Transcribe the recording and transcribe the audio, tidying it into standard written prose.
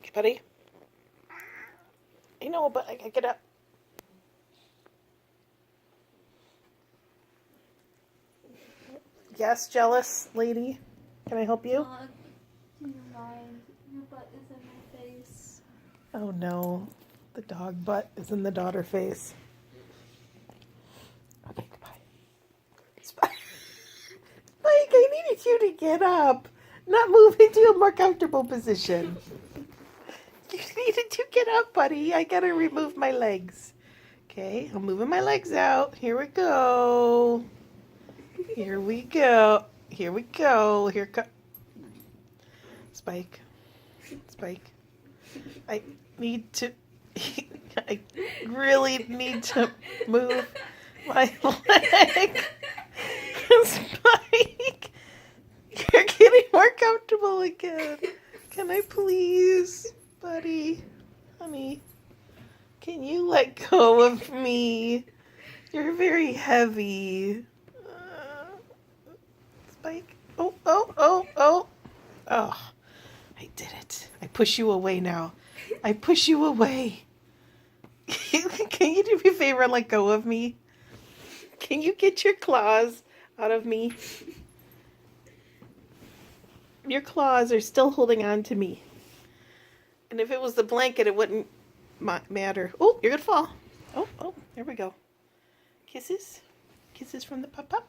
Okay, buddy. I know, but I gotta get up. Yes, jealous lady. Can I help you? In your mind, your butt is in my face. Oh no, the dog butt is in the daughter face. Okay, goodbye. Spike, I needed you to get up, not move into a more comfortable position. You needed to get up, buddy. I gotta remove my legs. Okay, I'm moving my legs out. Here we go. Here we go. Here we go. Here co- Spike. Spike. I need to. I really need to move my leg. Spike, you're getting more comfortable again. Can I please, buddy, honey? Can you let go of me? You're very heavy. Spike. Oh, oh, oh, oh. Oh, I did it. I push you away now. I push you away. Can you do me a favor and let go of me? Can you get your claws out of me? Your claws are still holding on to me. And if it was the blanket, it wouldn't matter. Oh, you're going to fall. Oh, there we go. Kisses. Kisses from the pup-pup.